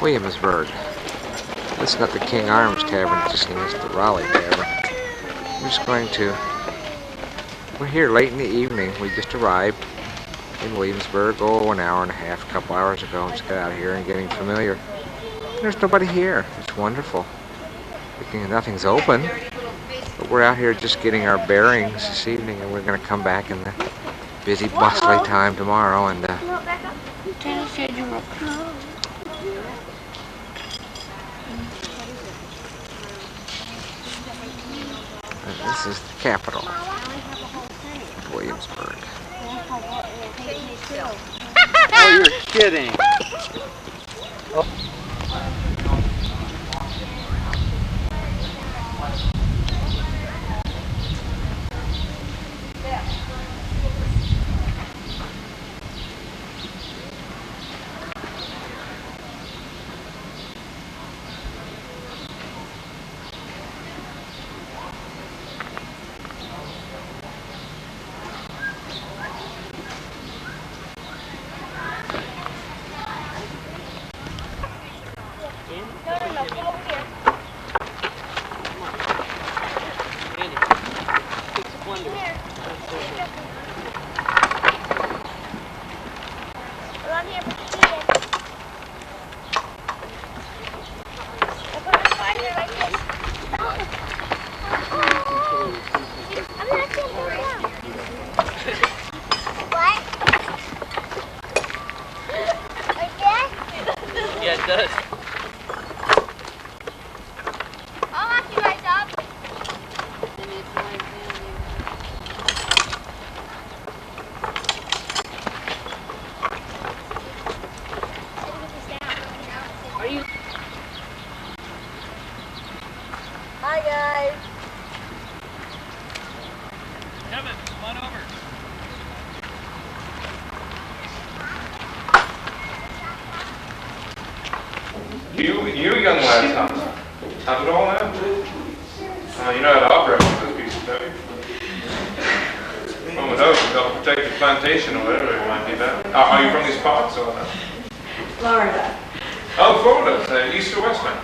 Williamsburg. This is not the King Arms Tavern, just it's the Raleigh Tavern. We're here late in the evening. We just arrived in Williamsburg, an hour and a half, a couple hours ago. Just got out of here and getting familiar. There's nobody here. It's wonderful. Nothing's open, but we're out here just getting our bearings this evening, and we're going to come back in the busy, bustly time tomorrow. And this is the capital of Williamsburg. Oh, you're kidding. Yeah, it does. I'll lock you guys up. Are you? Hi, guys. Kevin, come on over. You young lads have it all now? You know how to operate one of those pieces, don't you? Well, without they'll protect the plantation or whatever it might be that. Are you from these parts or not? Florida. Oh, Florida, east or west, man?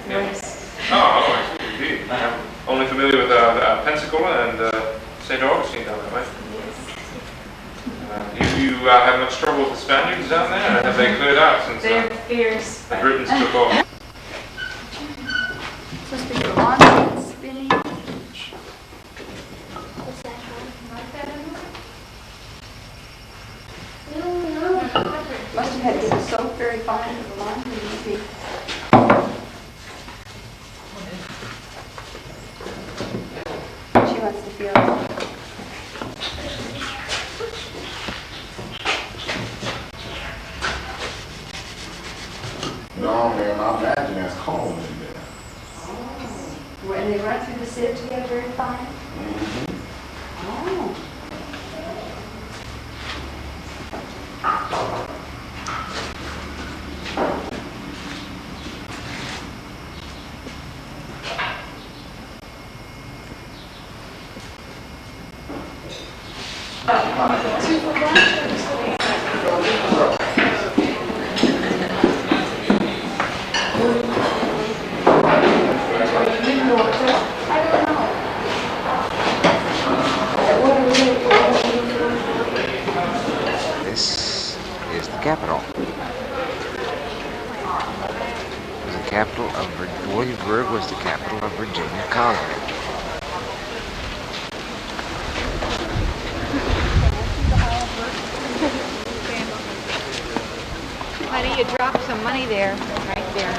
Yeah. West. Oh, indeed. I'm only familiar with Pensacola and St. Augustine down that way. You have much trouble with the Spaniards down there? Or have they cleared out since They're fierce. the Britons took off? Supposed to be the lawn and spinning. Must have had to get soap very fine with the lawn. She wants to feel it. No, man, I imagine that's cold in there. When they run through the sieve to get very fine. Oh. this is the capital. Williamsburg was the capital of Virginia colony. Honey, you dropped some money there, right there.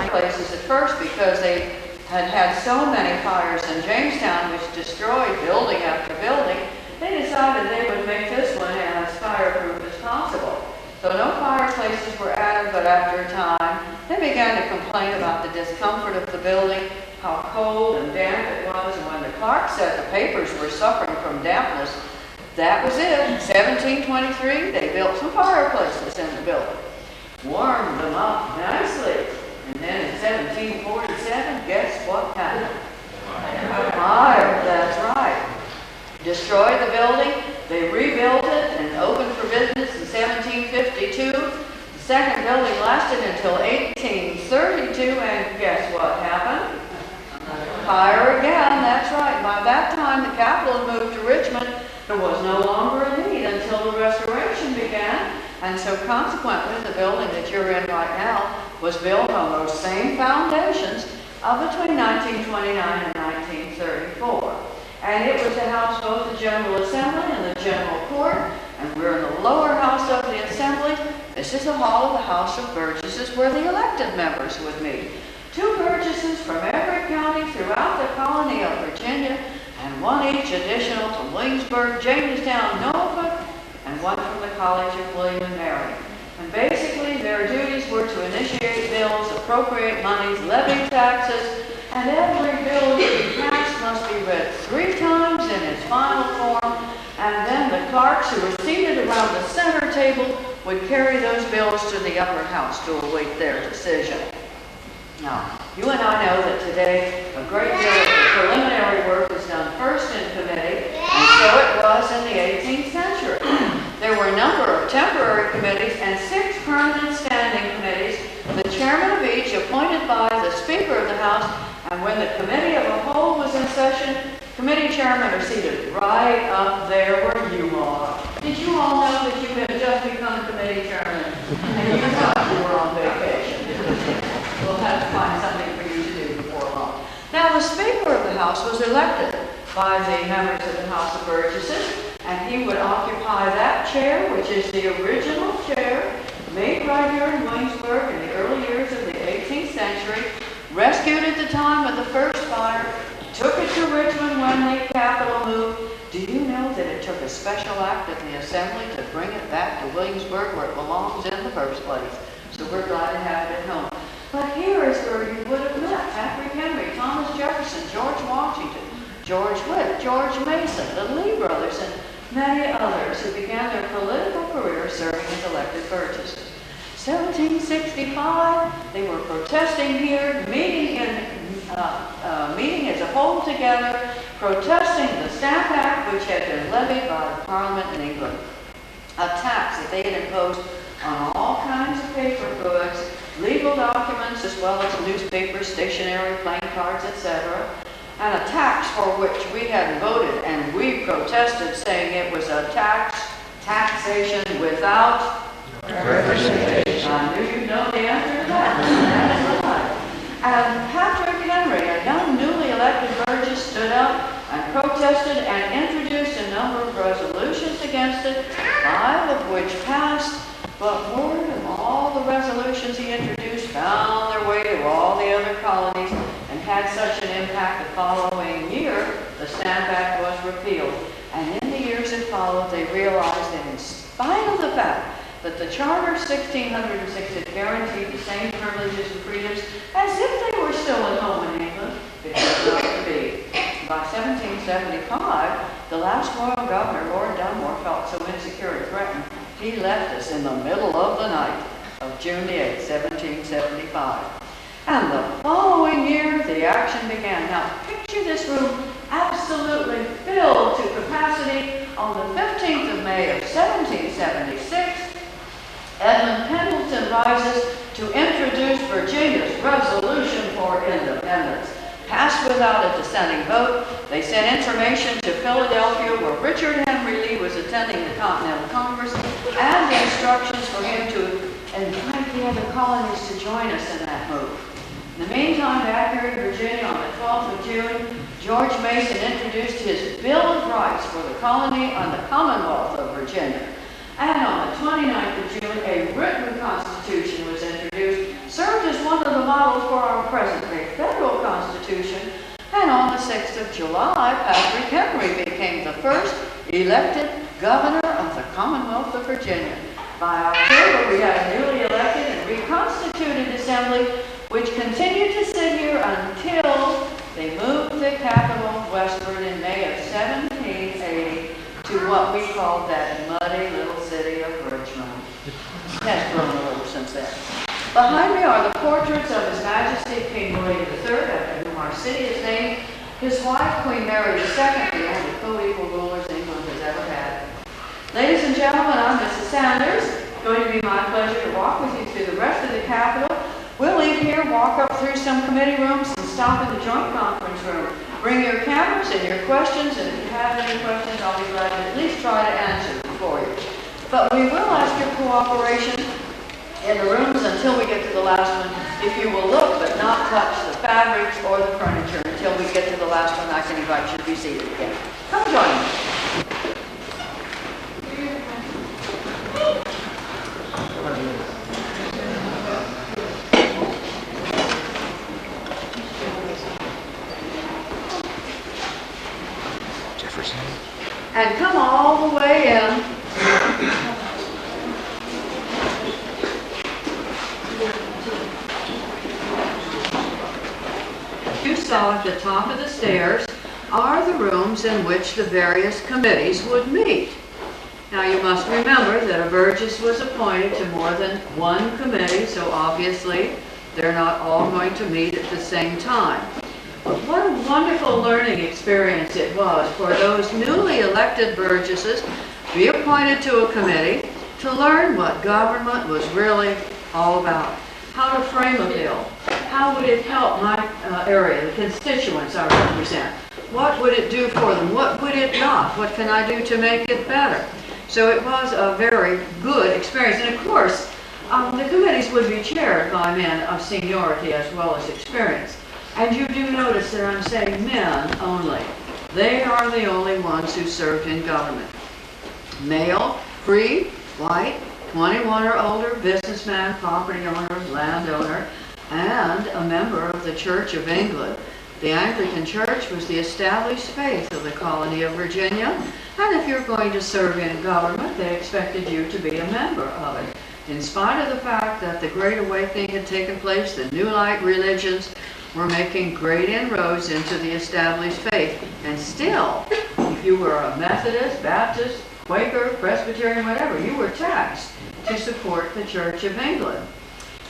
Places at first because they had so many fires in Jamestown which destroyed building after building, they decided they would make this one as fireproof as possible. So no fireplaces were added, but after a time, they began to complain about the discomfort of the building, how cold and damp it was, and when the clerk said the papers were suffering from dampness, that was it. 1723, they built some fireplaces in the building, warmed them up nicely, and then in 1747, guess what happened? Fire, that's right. Destroyed the building, they rebuilt it and opened for business in 1752. The second building lasted until 1832, and guess what happened? Fire again, that's right. By that time, the capital had moved to Richmond. There was no longer a need until the Restoration began, and so consequently, the building that you're in right now was built on those same foundations of between 1929 and 1934. And it was to house both the General Assembly and the General Court, and we're in the lower house of the Assembly. This is the hall of the House of Burgesses where the elected members would meet. 2 burgesses from every county throughout the colony of Virginia, and 1 each additional from Williamsburg, Jamestown, Norfolk, and 1 from the College of William and Mary. And basically, their duties were to initiate bills, appropriate monies, levy taxes, and every bill to be passed must be read 3 times in its final form, and then the clerks who were seated around the center table would carry those bills to the upper house to await their decision. Now, you and I know that today a great deal of the preliminary work is done first in committee, and so it was in the 18th century. There were a number of temporary committees and 6 permanent standing committees, the chairman of each appointed by the Speaker of the House, and when the committee of a whole was in session, committee chairmen are seated right up there where you are. Did you all know that you had just become committee chairman and you thought you were on vacation? We'll have to find something for you to do before long. Now, the Speaker of the House was elected by the members of the House of Burgesses, and he would occupy that chair, which is the original chair, made right here in Williamsburg in the early years of the 18th century, rescued at the time of the first fire, took it to Richmond when the capital moved. Do you know that it took a special act of the Assembly to bring it back to Williamsburg where it belongs in the first place? So we're glad to have it at home. But here is where you would have met Patrick Henry, Thomas Jefferson, George Washington, George Whit, George Mason, the Lee brothers, and many others who began their political careers serving as elected burgesses. 1765, they were protesting here, meeting as a whole together, protesting the Stamp Act, which had been levied by the Parliament in England, a tax that they had imposed on all kinds of paper goods, legal documents, as well as newspapers, stationery, playing cards, etc., and a tax for which we hadn't voted, and we protested, saying it was a taxation without representation. I knew you'd know the answer to that. That's right. And Patrick Henry, a young newly elected burgess, stood up and protested and introduced a number of resolutions against it, 5 of which passed. But word of all the resolutions he introduced found their way to all the other colonies and had such an impact the following year, the Stamp Act was repealed. And in the years that followed, they realized that in spite of the fact that the Charter of 1606 had guaranteed the same privileges and freedoms as if they were still at home in England, it was not to be. By 1775, the last royal governor, Lord Dunmore, felt so insecure and threatened, he left us in the middle of the night of June the 8th, 1775. And the following year, the action began. Now, picture this room absolutely filled to capacity on the 15th of May of 1776. Edmund Pendleton rises to introduce Virginia's resolution for independence. Passed without a dissenting vote, they sent information to Philadelphia, where Richard Henry Lee was attending the Continental Congress, and instructions for him to invite the other colonies to join us in that move. In the meantime, back here in Virginia on the 12th of June, George Mason introduced his Bill of Rights for the colony on the Commonwealth of Virginia. And on the 29th of June, a written constitution was introduced, served as one of the models for our present-day federal constitution. And on the 6th of July, Patrick Henry became the first elected governor of the Commonwealth of Virginia. By October, we had a newly elected and reconstituted assembly, which continued to sit here until they moved the capital westward in May of 1780 to what we called that muddy little city of Richmond. It has grown a little since then. Behind me are the portraits of His Majesty King William III, after whom our city is named, his wife Queen Mary II, the only co-equal rulers England has ever had. Ladies and gentlemen, I'm Mrs. Sanders, going to be my pleasure to walk with you through the rest of the Capitol. We'll leave here, walk up through some committee rooms, and stop in the joint conference room. Bring your cameras and your questions, and if you have any questions, I'll be glad to at least try to answer them for you. But we will ask your cooperation in the rooms until we get to the last one. If you will look but not touch the fabrics or the furniture until we get to the last one, I can invite you to be seated again. Come join me. Jefferson. And come all the way in. You saw at the top of the stairs are the rooms in which the various committees would meet. Now you must remember that a Burgess was appointed to more than one committee, so obviously they're not all going to meet at the same time. But what a wonderful learning experience it was for those newly elected Burgesses to be appointed to a committee to learn what government was really all about. How to frame a bill. How would it help my area, the constituents I represent? What would it do for them? What would it not? What can I do to make it better? So it was a very good experience. And of course, the committees would be chaired by men of seniority as well as experience. And you do notice that I'm saying men only. They are the only ones who served in government. Male, free, white, 21 or older, businessman, property owner, landowner, and a member of the Church of England. The Anglican Church was the established faith of the colony of Virginia, and if you're going to serve in government, they expected you to be a member of it. In spite of the fact that the Great Awakening had taken place, the New Light religions were making great inroads into the established faith. And still, if you were a Methodist, Baptist, Quaker, Presbyterian, whatever, you were taxed to support the Church of England.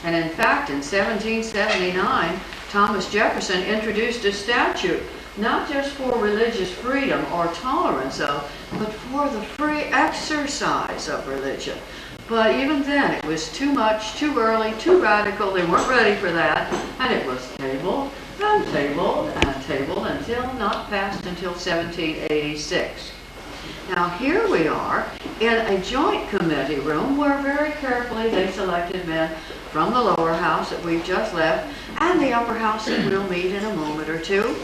And in fact, in 1779, Thomas Jefferson introduced a statute, not just for religious freedom or tolerance of, but for the free exercise of religion. But even then, it was too much, too early, too radical. They weren't ready for that. And it was tabled and tabled and tabled until not passed until 1786. Now here we are in a joint committee room where very carefully they selected men from the lower house that we've just left and the upper house that we'll meet in a moment or two.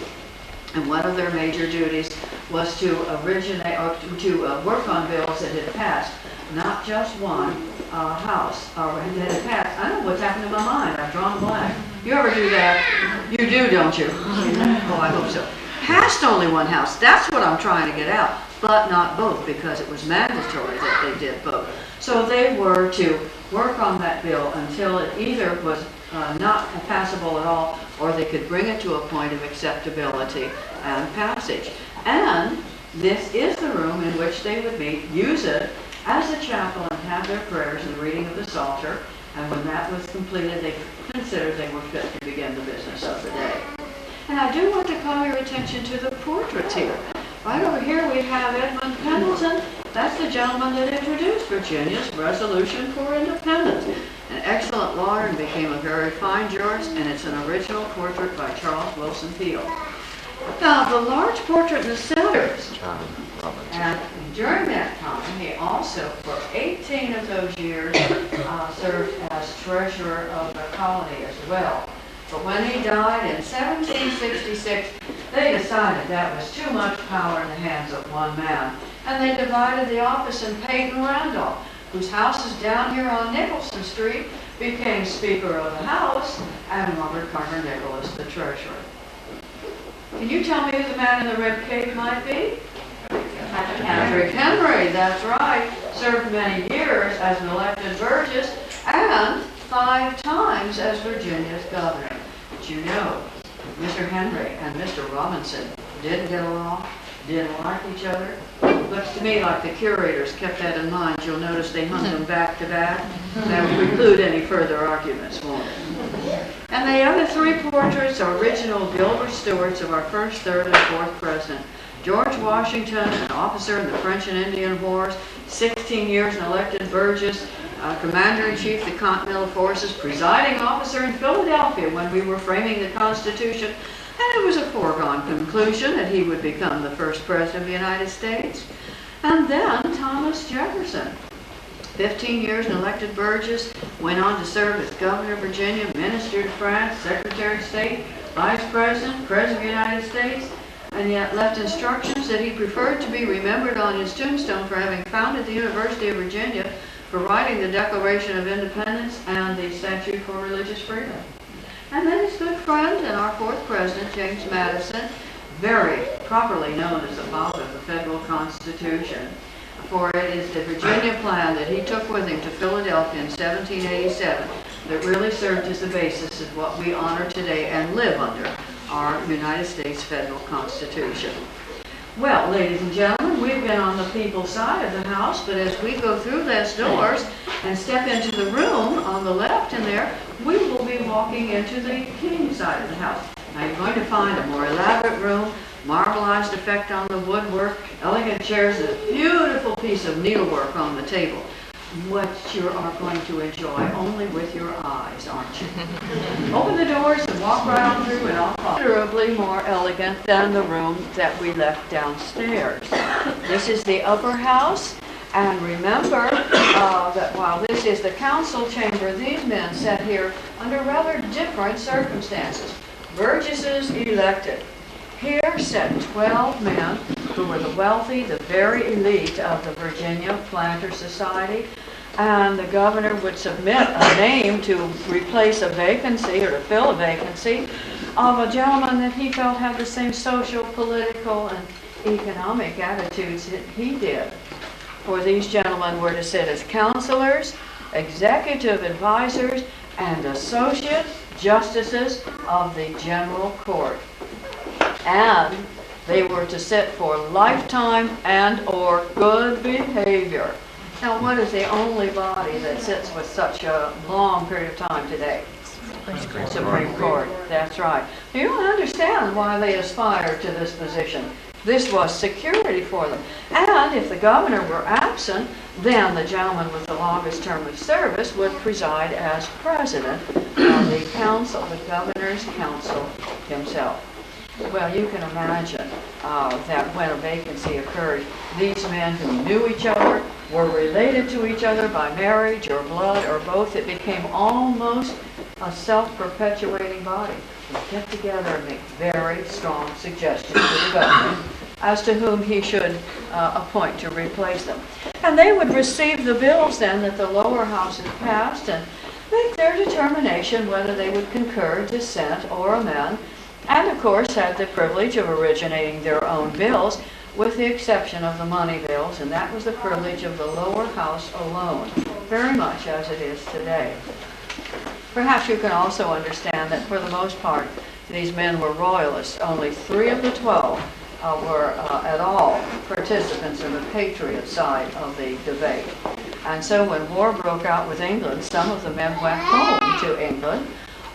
And one of their major duties was to work on bills that had passed, not just one house that had passed. I don't know what's happened to my mind. I've drawn a blank. You ever do that? You do, don't you? Oh, I hope so. Passed only one house. That's what I'm trying to get out. But not both, because it was mandatory that they did both. So they were to work on that bill until it either was not passable at all, or they could bring it to a point of acceptability and passage. And this is the room in which they would meet, use it as a chapel and have their prayers and the reading of the Psalter. And when that was completed, they considered they were fit to begin the business of the day. And I do want to call your attention to the portraits here. Right over here we have Edmund Pendleton. That's the gentleman that introduced Virginia's resolution for independence. An excellent lawyer and became a very fine jurist, and it's an original portrait by Charles Wilson Peel. Now, the large portrait in the center is John Robinson. And during that time, he also, for 18 of those years, served as treasurer of the colony as well. But when he died in 1766, they decided that was too much power in the hands of one man. And they divided the office, and Peyton Randolph, whose house is down here on Nicholson Street, became Speaker of the House, and Robert Carter Nicholas, the treasurer. Can you tell me who the man in the red cape might be? Patrick Henry, that's right. Served many years as an elected Burgess and 5 times as Virginia's governor. But you know, Mr. Henry and Mr. Robinson didn't get along, didn't like each other. Looks to me like the curators kept that in mind. You'll notice they hung them back to back. That would preclude any further arguments, won't it? And the other 3 portraits are original Gilbert Stuarts of our first, third, and fourth president. George Washington, an officer in the French and Indian Wars, 16 years an elected Burgess, Commander-in-Chief of the Continental Forces, presiding officer in Philadelphia when we were framing the Constitution, and it was a foregone conclusion that he would become the first president of the United States. And then Thomas Jefferson, 15 years in elected Burgess, went on to serve as governor of Virginia, minister to France, secretary of state, vice president, president of the United States, and yet left instructions that he preferred to be remembered on his tombstone for having founded the University of Virginia, for writing the Declaration of Independence and the Statute for Religious Freedom. And then his good friend and our fourth president, James Madison, very properly known as the father of the federal Constitution, for it is the Virginia plan that he took with him to Philadelphia in 1787 that really served as the basis of what we honor today and live under, our United States federal Constitution. Well, ladies and gentlemen, we've been on the people's side of the house, but as we go through those doors and step into the room on the left in there, we will be walking into the king side of the house. Now you're going to find a more elaborate room, marbleized effect on the woodwork, elegant chairs, a beautiful piece of needlework on the table. What you are going to enjoy only with your eyes, aren't you? Open the doors and walk right on through and I'll follow. Considerably more elegant than the room that we left downstairs. This is the upper house, and remember that while this is the council chamber, these men sat here under rather different circumstances. Burgesses elected. Here sat 12 men who were the wealthy, the very elite of the Virginia Planter Society, and the governor would submit a name to replace a vacancy or to fill a vacancy of a gentleman that he felt had the same social, political, and economic attitudes that he did. For these gentlemen were to sit as counselors, executive advisors, and associate justices of the general court. And they were to sit for lifetime and or good behavior. Now, what is the only body that sits with such a long period of time today? Supreme Court. That's right. You don't understand why they aspired to this position. This was security for them. And if the governor were absent, then the gentleman with the longest term of service would preside as president of the council, the governor's council himself. Well, you can imagine that when a vacancy occurred, these men who knew each other, were related to each other by marriage or blood or both, it became almost a self-perpetuating body. They get together and make very strong suggestions to the governor as to whom he should appoint to replace them. And they would receive the bills then that the lower house had passed and make their determination whether they would concur, dissent, or amend, and of course had the privilege of originating their own bills, with the exception of the money bills, and that was the privilege of the lower house alone, very much as it is today. Perhaps you can also understand that for the most part, these men were royalists. Only 3 of the 12 were at all participants in the patriot side of the debate. And so when war broke out with England, some of the men went home to England,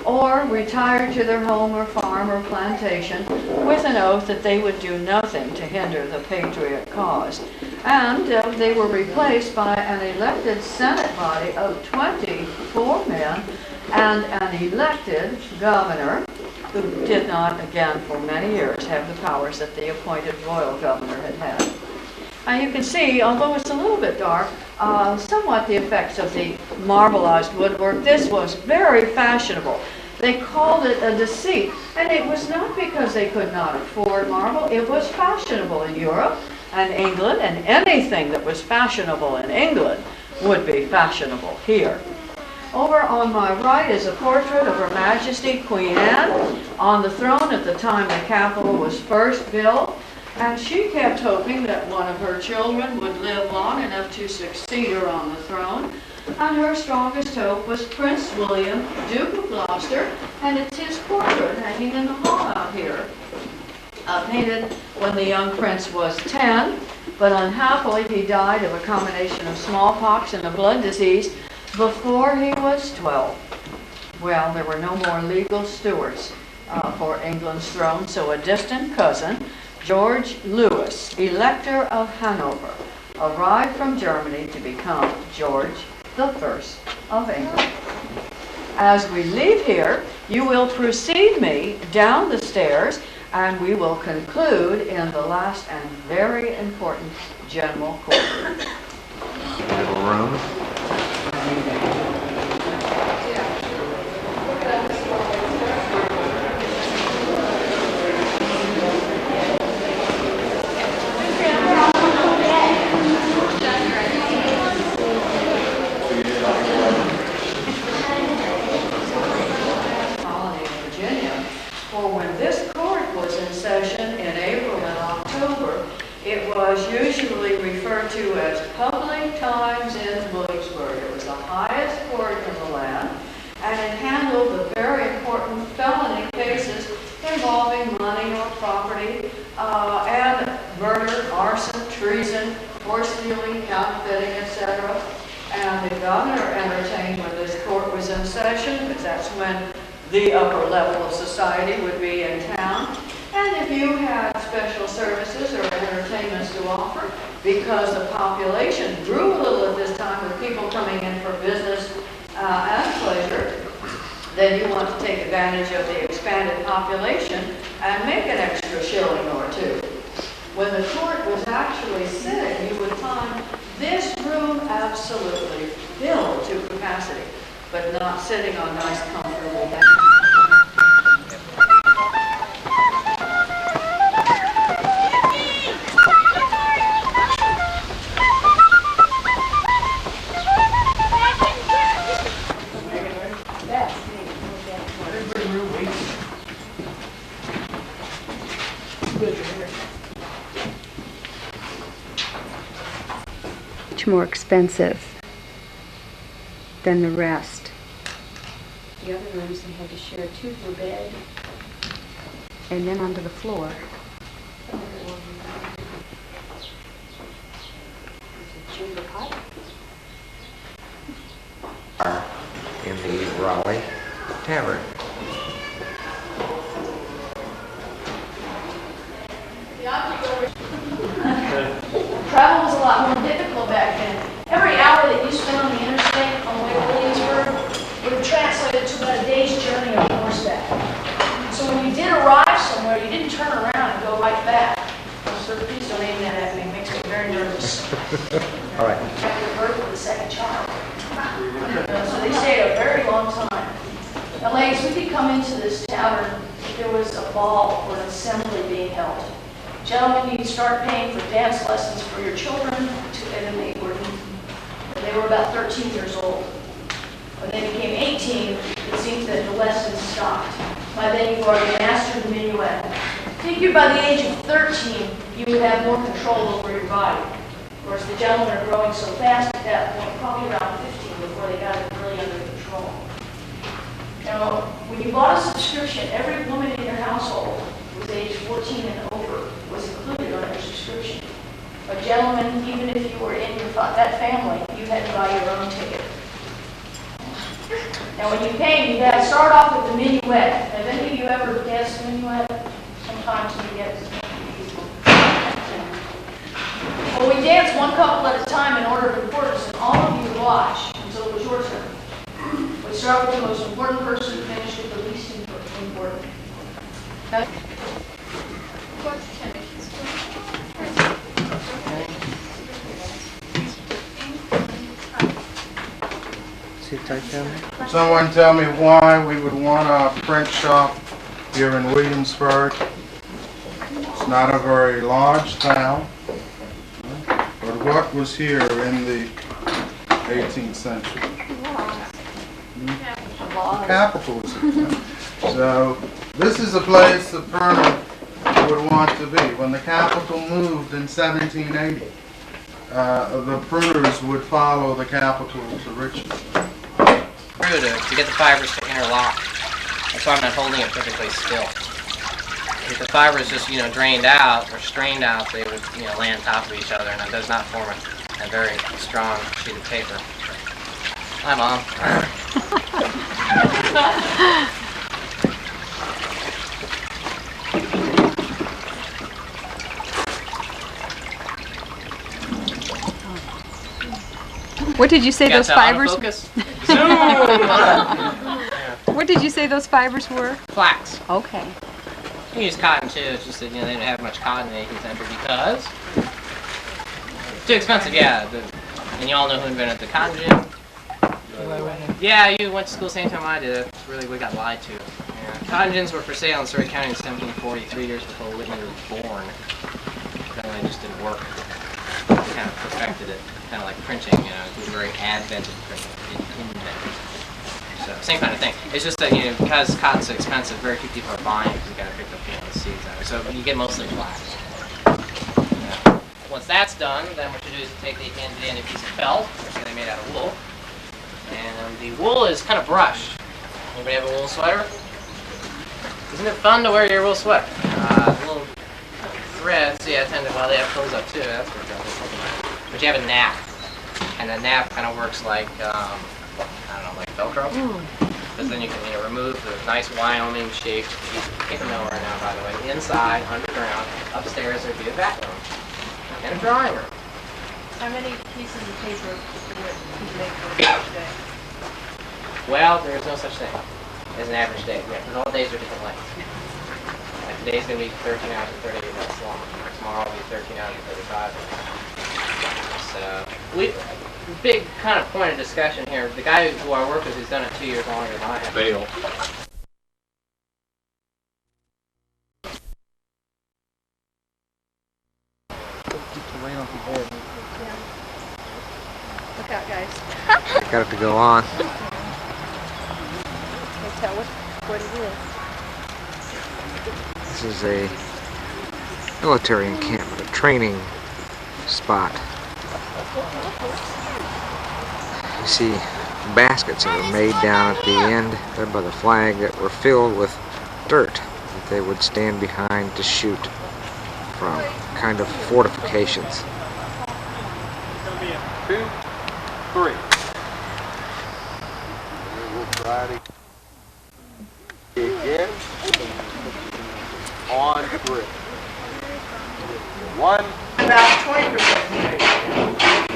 or retired to their home or farm or plantation with an oath that they would do nothing to hinder the patriot cause. And they were replaced by an elected Senate body of 24 men and an elected governor who did not, again, for many years, have the powers that the appointed royal governor had had. And you can see, although it's a little bit dark, somewhat the effects of the marbleized woodwork. This was very fashionable. They called it a deceit, and it was not because they could not afford marble. It was fashionable in Europe and England, and anything that was fashionable in England would be fashionable here. Over on my right is a portrait of Her Majesty Queen Anne on the throne at the time the Capitol was first built. And she kept hoping that one of her children would live long enough to succeed her on the throne. And her strongest hope was Prince William, Duke of Gloucester, and it's his portrait hanging in the hall out here. Painted when the young prince was 10, but unhappily he died of a combination of smallpox and a blood disease before he was 12. Well, there were no more legal stewards for England's throne, so a distant cousin, George Louis, Elector of Hanover, arrived from Germany to become George the 1st of April. As we leave here, you will precede me down the stairs, and we will conclude in the last and very important general court. Little room. Colony of Virginia. For when this court was in session in April and October, it was usually referred to as Public Times in Williamsburg. It was the highest court in the land, and it handled the very important felony cases involving money or property, and murder, arson, treason, horse stealing, counterfeiting, etc. And the governor entertained when this court was in session, because that's when the upper level of society would be in town. And if you had special services or entertainments to offer, because the population grew a little at this time with people coming in for business and pleasure, then you want to take advantage of the expanded population and make an extra shilling or two. When the court was actually sitting, you would find this room absolutely filled to capacity, but not sitting on nice, comfortable benches. Much more expensive than the rest. The other rooms, they had to share a two-for bed and then onto the floor. In the Raleigh Tavern. Travel was a lot more difficult back then. Every hour that you spent on the interstate on the way to Williamsburg would have translated to about a day's journey on horseback. So when you did arrive somewhere, you didn't turn around and go right back. So please don't aim that at me. It makes me very nervous. All right. After the birth of the second child. So they stayed a very long time. Now, ladies, we could come into this tavern if there was a ball or an assembly being held. Gentlemen, you'd start paying for dance lessons for your children, and they were about 13 years old. When they became 18, it seems that the lessons stopped. By then, you've already mastered the minuet. Figure by the age of 13, you would have more control over your body. Of course, the gentlemen are growing so fast at that point, probably around 15 before they got it really under control. Now, when you bought a subscription, every woman in your household who was age 14 and over was included on your subscription. But gentlemen, even if you were in that family, you had to buy your own ticket. Now, when you came, you had to start off with the minuet. Have any of you ever danced minuet? Sometimes you get well, we danced one couple at a time in order of importance, and all of you would watch until it was your turn. We'd start with the most important person, finish with the least important. Now, Someone tell me why we would want a print shop here in Williamsburg. It's not a very large town, but what was here in the 18th century? The capital was here. So this is a place the printer would want to be. When the capital moved in 1780, the printers would follow the capital to Richmond. To get the fibers to interlock. That's why I'm not holding it perfectly still. If the fibers just, drained out or strained out, they would, lay on top of each other, and it does not form a very strong sheet of paper. Hi, Mom. What did you say those fibers? Focus. Zoom. What did you say those fibers were? Flax. Okay. You can use cotton too. It's just that they didn't have much cotton in the 18th century because too expensive. Yeah. And you all know who invented the cotton gin. Yeah, you went to school same time I did. That's really we got lied to. Yeah. Cotton gins were for sale in Surrey County in 1740, 3 years before Whitney was born. Apparently, it just didn't work. They kind of perfected it, kind of like printing. It was a very advent of printing, invented. So same kind of thing. It's just that because cotton's so expensive, very few people are buying it. You got to pick up the seeds out of it. So you get mostly flax. Yeah. Once that's done, then what you do is you take the end piece of felt, which they made out of wool, and the wool is kind of brushed. Anybody have a wool sweater? Isn't it fun to wear your wool sweater? Little threads, yeah, well, they have clothes up too. That's what they're talking. But you have a nap, and the nap kind of works like like Velcro, because then you can remove the nice Wyoming-shaped piece of paper mill right now. By the way, inside, underground, upstairs there'd be a bathroom and a drawing room. How many pieces of paper would you make for an average day? Well, there's no such thing as an average day. Yeah, because all days are different lengths. Like today's going to be 13 hours and 38 minutes long. Tomorrow will be 13 hours and 35 minutes. So, big kind of point of discussion here. The guy who I work with who's done it 2 years longer than I have. Fail. Look out, guys. Got it to go on. Can't tell what it is. This is a military encampment, a training spot. You see baskets that were made down at the end there by the flag that were filled with dirt that they would stand behind to shoot from, kind of fortifications. 2, 3. We'll try to again on 3. 1. About 20%.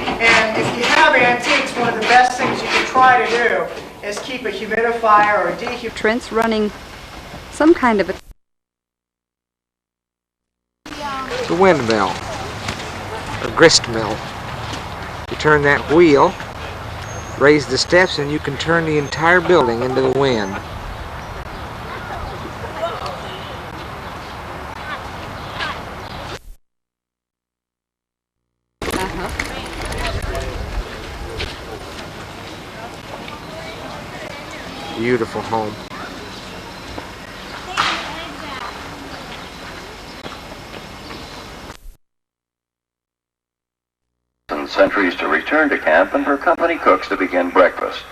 And if you have antiques, one of the best things you can try to do is keep a humidifier or a dehumidifier. Trent's running some kind of a... The windmill, or grist mill. You turn that wheel, raise the steps, and you can turn the entire building into the wind. Beautiful home. Sentries to return to camp and for company cooks to begin breakfast.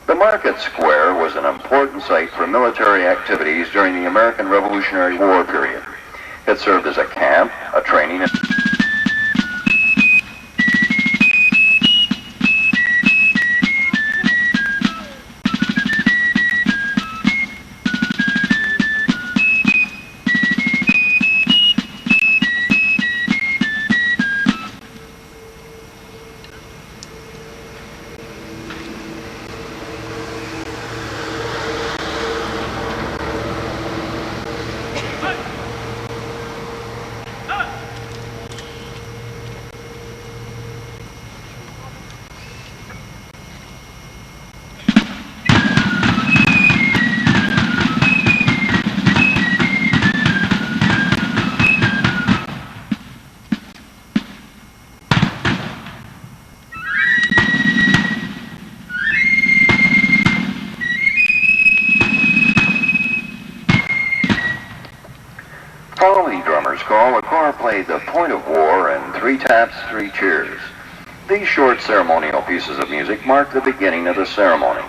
The market square was an important site for military activities during the American Revolutionary War period. It served as a camp, a training... Following drummer's call, the corps played the Point of War and 3 taps, 3 cheers. These short ceremonial pieces of music mark the beginning of the ceremony.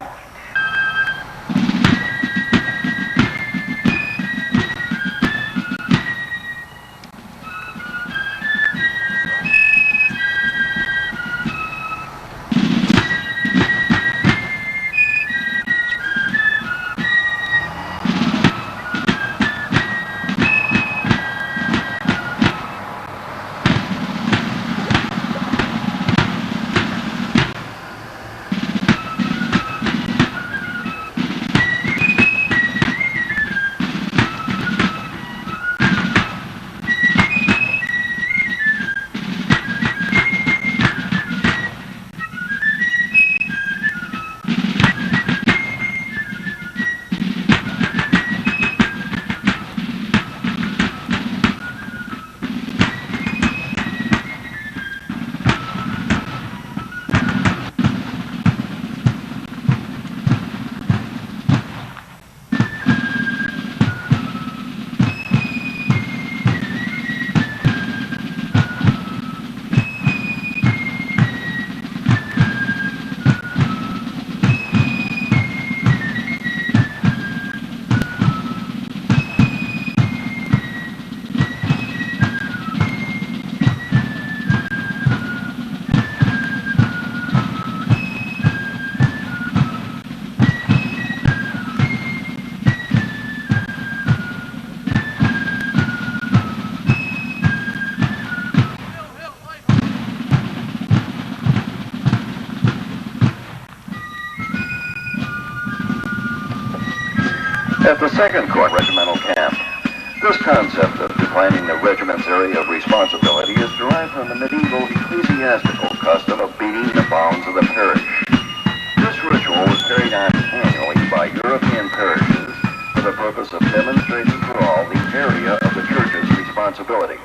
At the 2nd Corps Regimental Camp, this concept of defining the regiment's area of responsibility is derived from the medieval ecclesiastical custom of beating the bounds of the parish. This ritual was carried on annually by European parishes for the purpose of demonstrating for all the area of the church's responsibility.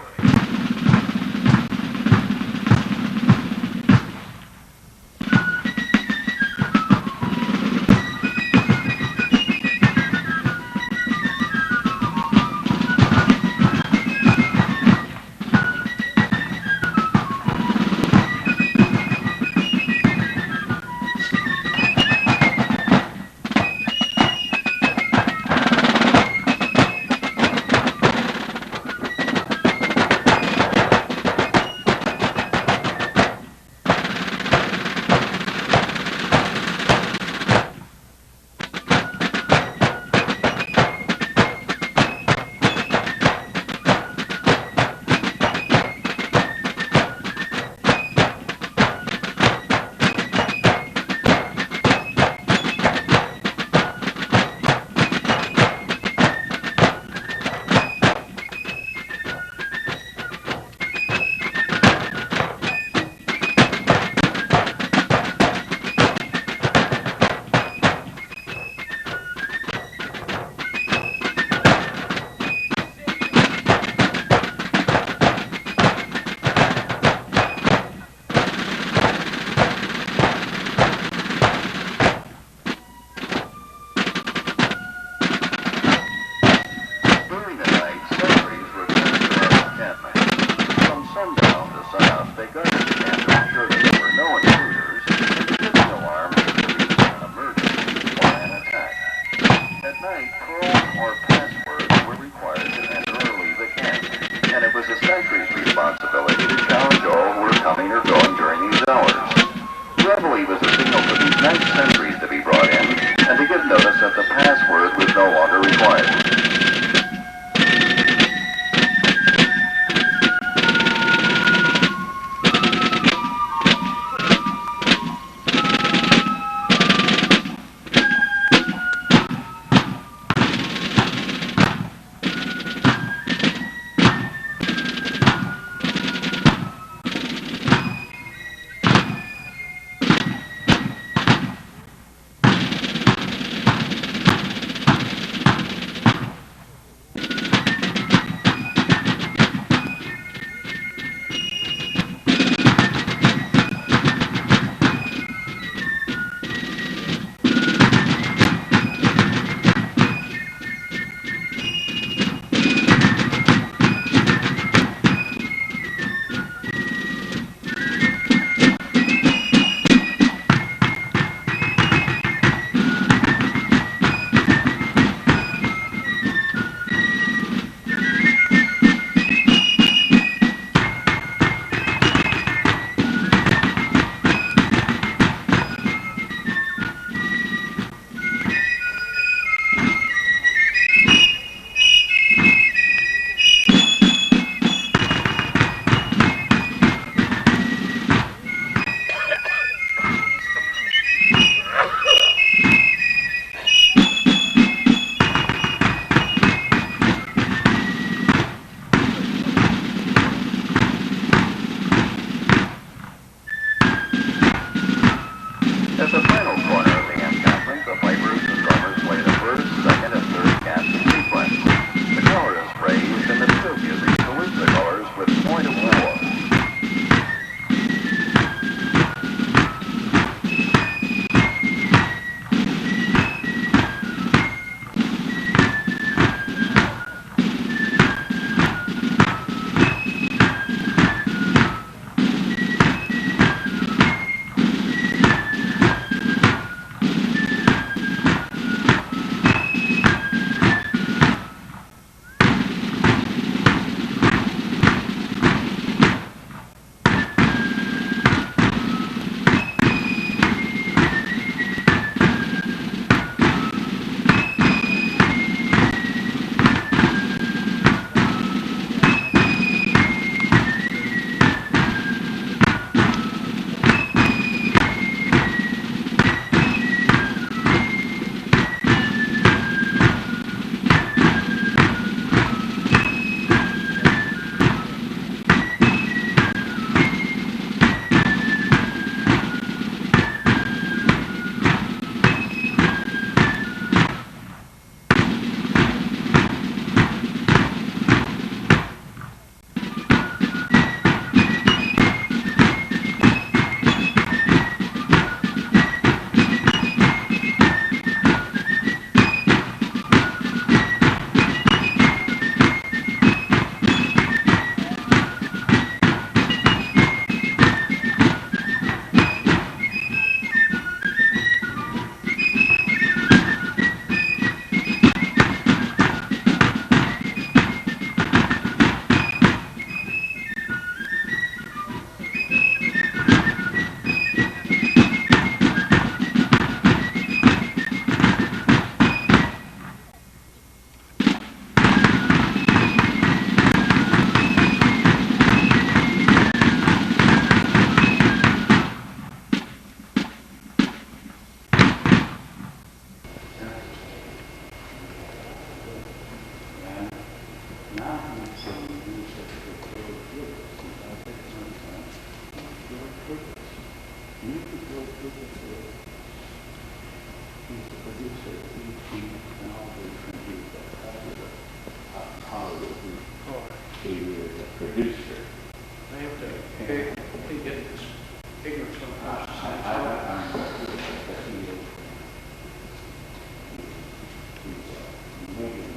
making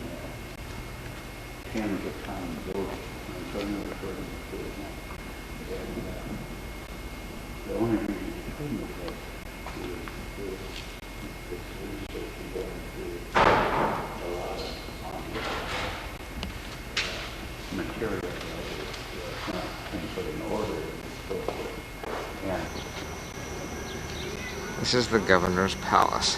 tens of pounds over. And so you know the burden is good enough. And the only reason you couldn't have that is this research is going through a lot of material that is not being put in order and so forth. And This is the governor's palace.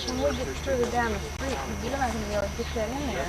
And we'll get further down the street, because you're not going to be able to get that in there.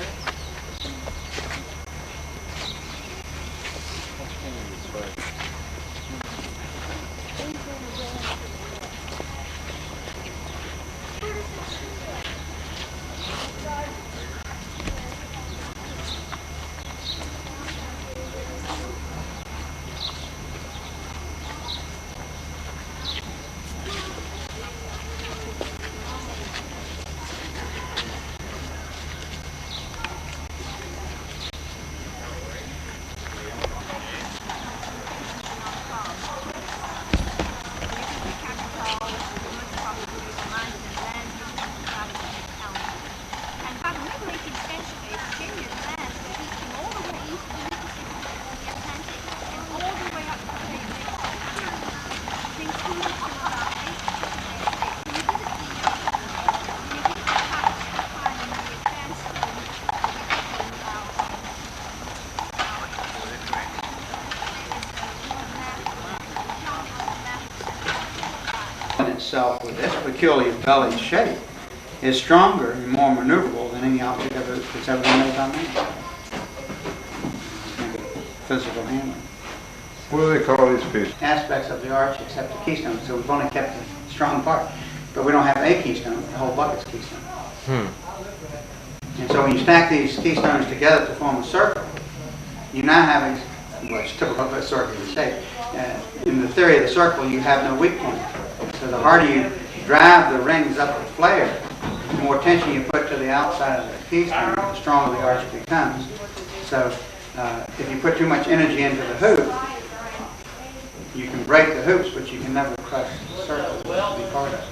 Itself with its peculiar belly shape is stronger and more maneuverable than any object that's ever been made by man. Physical handling. what do they call these pieces? Aspects of the arch except the keystone, so we've only kept the strong part. But we don't have a keystone, the whole bucket's keystone. And so when you stack these keystones together to form a circle, you're now having, well, it's typical of a circular shape. In the theory of the circle, you have no weak point. So the harder you drive the rings up the flare, the more tension you put to the outside of the keystone, the stronger the arch becomes. So if you put too much energy into the hoop, you can break the hoops, but you can never crush the circle to be part of it.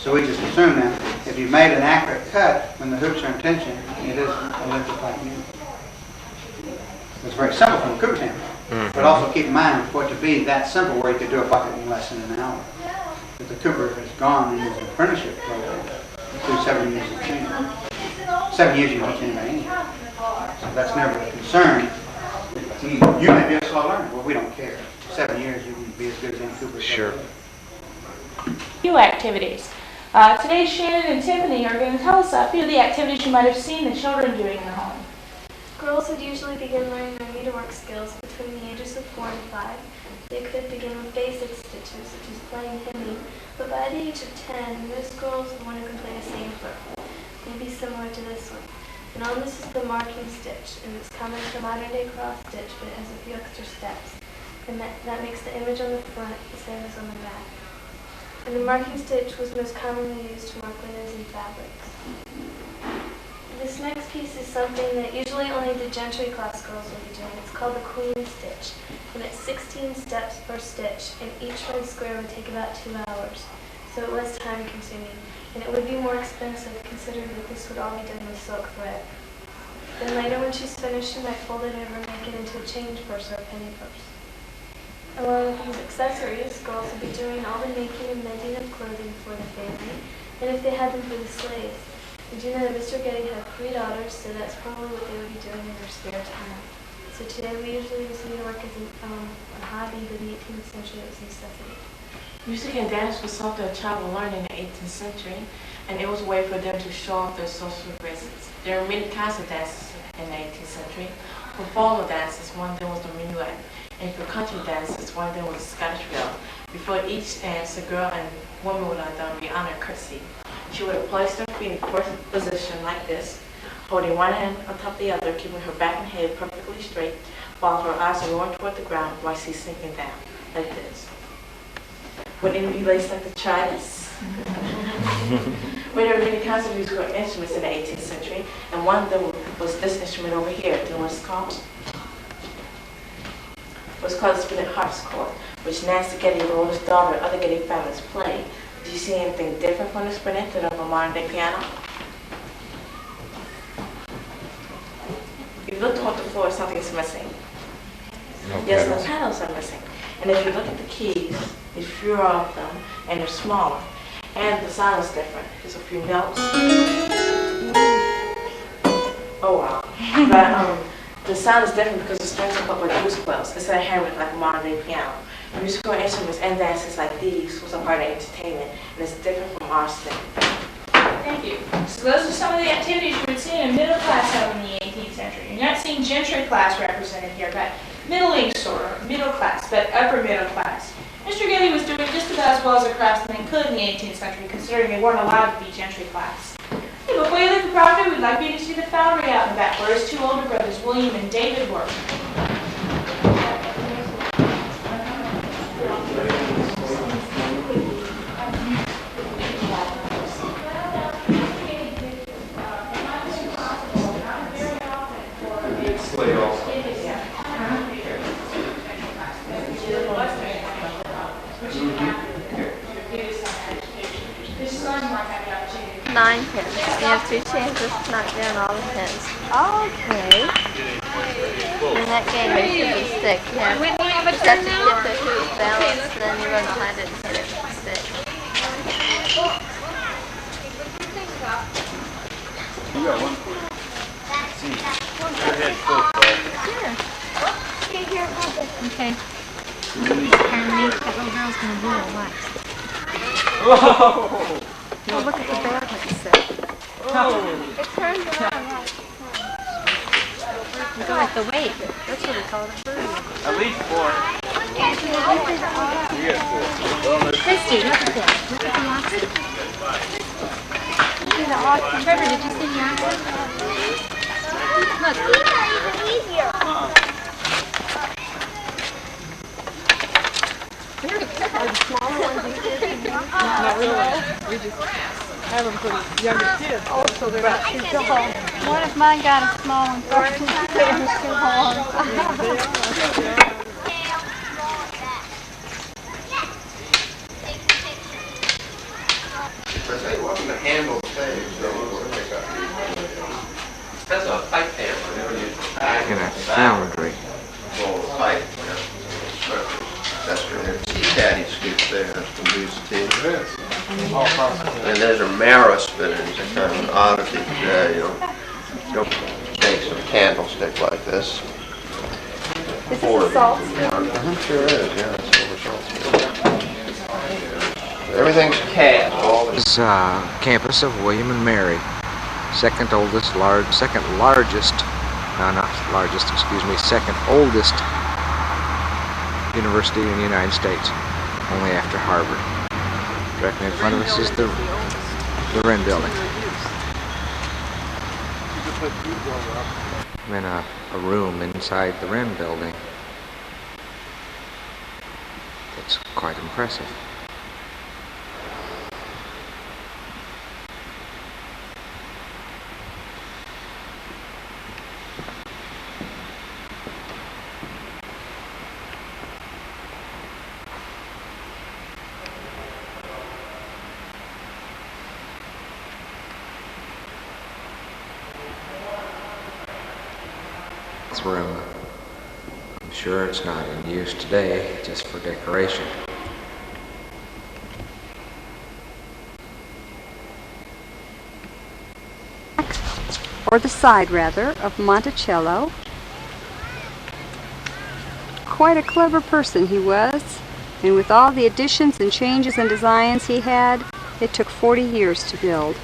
So we just assume that if you've made an accurate cut when the hoops are in tension, it is a lithographic unit. It's very simple from a cooper standpoint, but also keep in mind for it to be that simple where you could do a bucket in less than an hour. If the cooper is gone and is an apprenticeship program, you do 7 years of training. 7 years you can teach anybody anything. So that's never a concern. You may be a slow learner. Well, we don't care. 7 years you can be as good as any cooper. Sure. Few activities. Today Shannon and Tiffany are going to tell us a few of the activities you might have seen the children doing in the home. Girls would usually begin learning their needlework skills between the ages of 4 and 5. They could begin with basic stitches, such as playing hemming, but by the age of 10, most girls would want to complete a sampler, maybe similar to this one. And on this is the marking stitch, and it's common for modern-day cross stitch, but it has a few extra steps. And that makes the image on the front the same as on the back. And the marking stitch was most commonly used to mark linens and fabrics. This next piece is something that usually only the gentry class girls will be doing. It's called the queen stitch, and it's 16 steps per stitch, and each one square would take about 2 hours. So it was time consuming, and it would be more expensive considering that this would all be done with silk thread. Then later when she's finished, she might fold it over and make it into a change purse or a penny purse. Along with these accessories, girls would be doing all the making and mending of clothing for the family, and if they had them for the slaves. Did you know that Mr. Getty had 3 daughters, so that's probably what they would be doing in their spare time. So today we usually use needlework as a hobby, but in the 18th century it was a necessity. Music and dance was something a child would learn in the 18th century, and it was a way for them to show off their social graces. There are many kinds of dances in the 18th century. For formal dances, one of them was the minuet, and for country dances, one of them was the Scottish reel. Before each dance, the girl and woman would have done the honor curtsy. She would have placed her feet in a position like this, holding one hand on top of the other, keeping her back and head perfectly straight, while her eyes are lowered toward the ground while she's sinking down, like this. Would any of you ladies like to try this? Well, there were many kinds of musical instruments in the 18th century, and one of them was this instrument over here. Do you know what it's called? It was called the spinet harpsichord, which Nancy Getty, the oldest daughter of other Getty families, played. Do you see anything different from the spinet than of a modern-day piano? If you look toward the floor, something is missing. Yes, the pedals are missing. And if you look at the keys, there's fewer of them, and they're smaller. And the sound is different. There's a few notes. Oh, wow. But the sound is different because the strings are cut by goose quills instead of hammered like a modern-day piano. Musical instruments and dances like these was a part of entertainment, and it's different from our thing. Thank you. So those are some of the activities you would see in a middle class home in the 18th century. You're not seeing gentry class represented here, but middling sort of, middle class, but upper middle class. Mr. Getty was doing just about as well as a craftsman could in the 18th century, considering they weren't allowed to be gentry class. Hey, before you leave the property, we'd like you to see the foundry out in the back, where his two older brothers, William and David, work. Nine pins. You have two chances to knock down all the pins. Okay. In that game, it should be stick. You have to get the hoop balanced, then you run behind it and hit it with the stick. You got one. See. Your head full, Okay. Apparently, that little girl's gonna blow a wax. Whoa! Oh, look at the bag, like you said. Oh. It turns around. Look at the weight. That's what we call it a birdie. At least 4. You get 4. Christy, look at this. Look at the oxen. See the oxen. Trevor, did you see the oxen? Look. It's easier. Are the smaller ones easier? Not really. We just have them for younger kids. Oh, so they're not too tall. One of mine got a small one first. They were too long. It wasn't a handle stage, so we'll pick up. That's a pipe hammer. In a foundry. Full pipe. That's where their tea caddy scoops there. That's from Boo's Tea. And those are marrow spinners. They're kind of an oddity today. You'll take some candlestick like this. Is this a salt spoon? Sure is, yeah. It's silver salt spoon. Everything's cast. All This is campus of William and Mary, second oldest excuse me, second oldest university in the United States, only after Harvard. Directly in front of us is the Wren building. I'm in a room inside the Wren building. It's quite impressive. This room, I'm sure it's not in use today, just for decoration. Or the side, rather, of Monticello. Quite a clever person he was. And with all the additions and changes and designs he had, it took 40 years to build.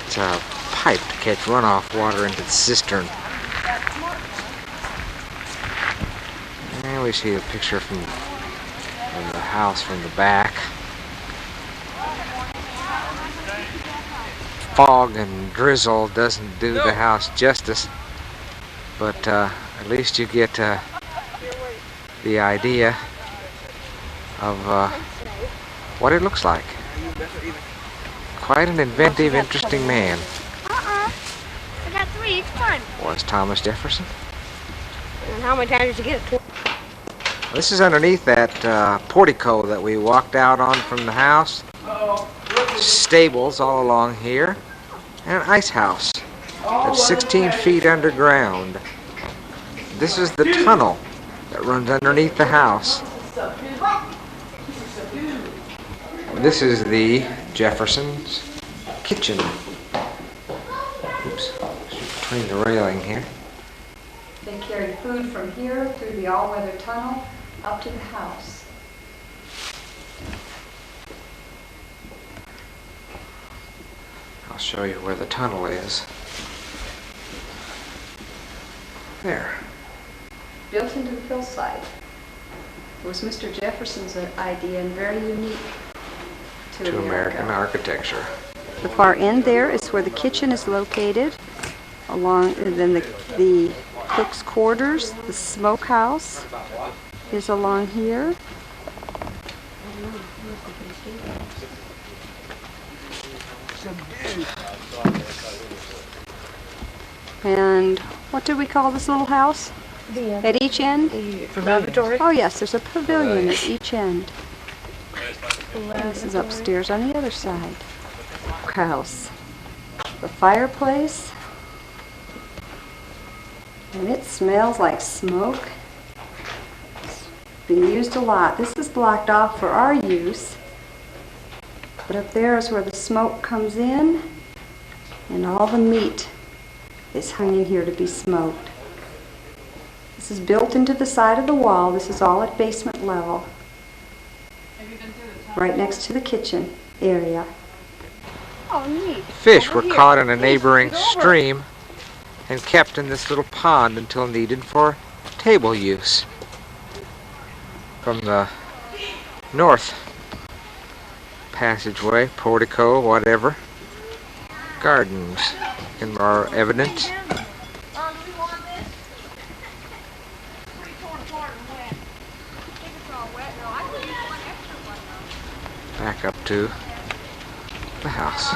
It's a pipe to catch runoff water into the cistern. And we see a picture from the house from the back. Fog and drizzle doesn't do the house justice, but at least you get the idea of what it looks like. Quite an inventive, interesting man I got 3 each one. was Thomas Jefferson. And how many times did you get it? This is underneath that portico that we walked out on from the house. Stables all along here. And an ice house that's 16 feet underground. This is the tunnel that runs underneath the house. This is the Jefferson's kitchen. Oops, between the railing here. They carried food from here through the all-weather tunnel up to the house. I'll show you where the tunnel is. There. Built into the hillside. It was Mr. Jefferson's idea and very unique to American architecture. The far end there is where the kitchen is located, along, and then the cook's quarters, the smokehouse is along here. And what do we call this little house? At each end? Lavatory. Oh yes, there's a pavilion at each end. And this is upstairs on the other side. House. The fireplace. And it smells like smoke. It's been used a lot. This is blocked off for our use. But up there is where the smoke comes in, and all the meat is hung in here to be smoked. This is built into the side of the wall. This is all at basement level. Right next to the kitchen area. Oh, neat. Fish were caught in a neighboring stream and kept in this little pond until needed for table use. From the north passageway, portico, whatever, gardens are evident. Back up to the house.